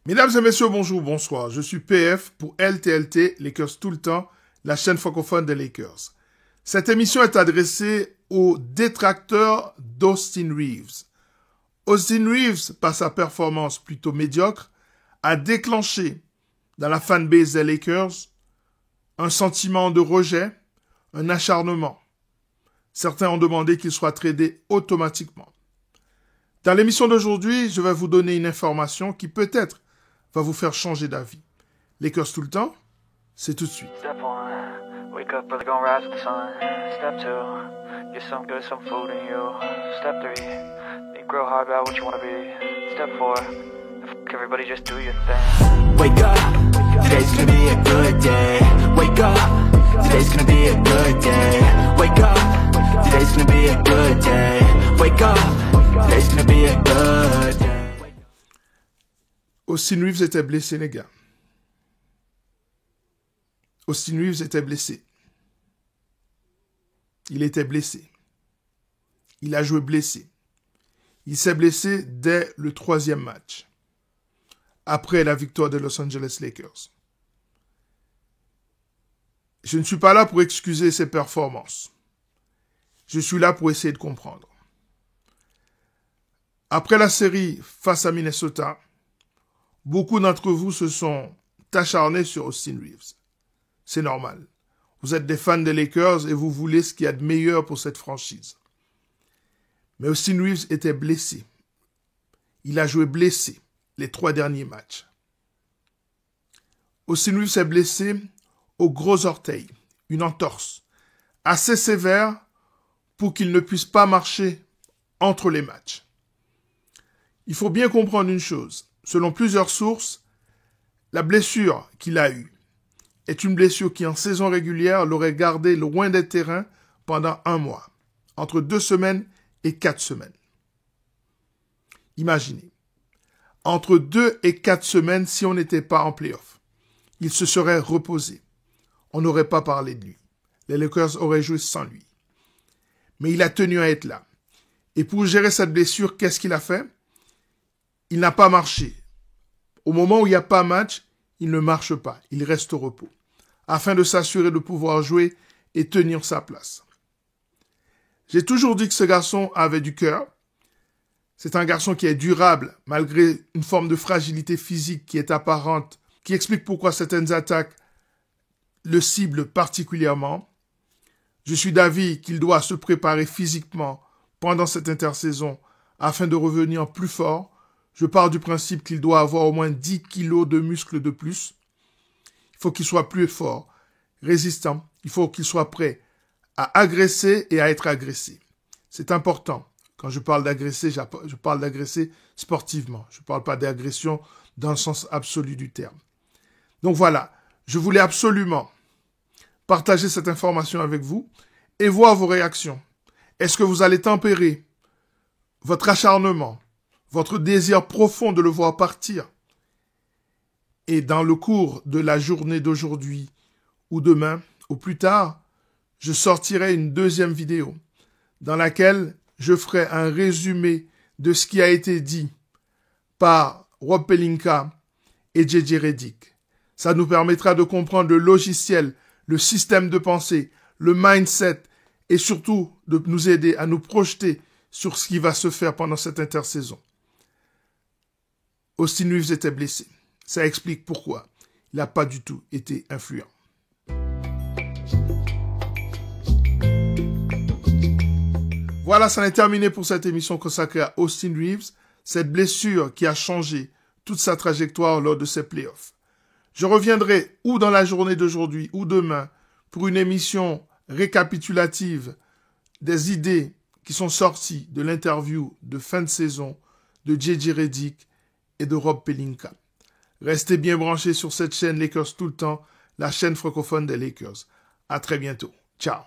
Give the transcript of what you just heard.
Mesdames et messieurs, bonjour, bonsoir. Je suis PF pour LTLT, Lakers tout le temps, la chaîne francophone des Lakers. Cette émission est adressée aux détracteurs d'Austin Reeves. Austin Reeves, par sa performance plutôt médiocre, a déclenché dans la fanbase des Lakers un sentiment de rejet, un acharnement. Certains ont demandé qu'il soit tradé automatiquement. Dans l'émission d'aujourd'hui, je vais vous donner une information qui peut-être va vous faire changer d'avis. Lakers tout le temps, c'est tout de suite. Step 1, wake up early, gonna rise with the sun. Step 2, get some good, some food in you. Step 3, think real hard about what you wanna be. Step 4, fuck everybody, just do your thing. Wake up, today's gonna be a good day. Wake up, today's gonna be a good day. Wake up, today's gonna be a good day. Wake up, today's gonna be a good day. Austin Reeves était blessé, les gars. Austin Reeves était blessé. Il était blessé. Il a joué blessé. Il s'est blessé dès le 3e match, après la victoire des Los Angeles Lakers. Je ne suis pas là pour excuser ses performances. Je suis là pour essayer de comprendre. Après la série face à Minnesota, beaucoup d'entre vous se sont acharnés sur Austin Reeves. C'est normal. Vous êtes des fans des Lakers et vous voulez ce qu'il y a de meilleur pour cette franchise. Mais Austin Reeves était blessé. Il a joué blessé les 3 derniers matchs. Austin Reeves est blessé au gros orteil, une entorse, assez sévère pour qu'il ne puisse pas marcher entre les matchs. Il faut bien comprendre une chose. Selon plusieurs sources, la blessure qu'il a eue est une blessure qui, en saison régulière, l'aurait gardé loin des terrains pendant 1 mois, entre 2 semaines et 4 semaines. Imaginez, entre 2 et 4 semaines, si on n'était pas en play-off, il se serait reposé. On n'aurait pas parlé de lui. Les Lakers auraient joué sans lui. Mais il a tenu à être là. Et pour gérer cette blessure, qu'est-ce qu'il a fait? Il n'a pas marché. Au moment où il n'y a pas match, il ne marche pas. Il reste au repos, afin de s'assurer de pouvoir jouer et tenir sa place. J'ai toujours dit que ce garçon avait du cœur. C'est un garçon qui est durable, malgré une forme de fragilité physique qui est apparente, qui explique pourquoi certaines attaques le ciblent particulièrement. Je suis d'avis qu'il doit se préparer physiquement pendant cette intersaison afin de revenir plus fort. Je pars du principe qu'il doit avoir au moins 10 kilos de muscles de plus. Il faut qu'il soit plus fort, résistant. Il faut qu'il soit prêt à agresser et à être agressé. C'est important. Quand je parle d'agresser, je parle d'agresser sportivement. Je ne parle pas d'agression dans le sens absolu du terme. Donc voilà, je voulais absolument partager cette information avec vous et voir vos réactions. Est-ce que vous allez tempérer votre acharnement, votre désir profond de le voir partir? Et dans le cours de la journée d'aujourd'hui ou demain, ou plus tard, je sortirai une 2e vidéo dans laquelle je ferai un résumé de ce qui a été dit par Rob Pelinka et JJ Redick. Ça nous permettra de comprendre le logiciel, le système de pensée, le mindset et surtout de nous aider à nous projeter sur ce qui va se faire pendant cette intersaison. Austin Reeves était blessé. Ça explique pourquoi il n'a pas du tout été influent. Voilà, ça en est terminé pour cette émission consacrée à Austin Reeves, cette blessure qui a changé toute sa trajectoire lors de ses playoffs. Je reviendrai ou dans la journée d'aujourd'hui ou demain pour une émission récapitulative des idées qui sont sorties de l'interview de fin de saison de JJ Redick et de Rob Pelinka. Restez bien branchés sur cette chaîne Lakers tout le temps, la chaîne francophone des Lakers. À très bientôt. Ciao.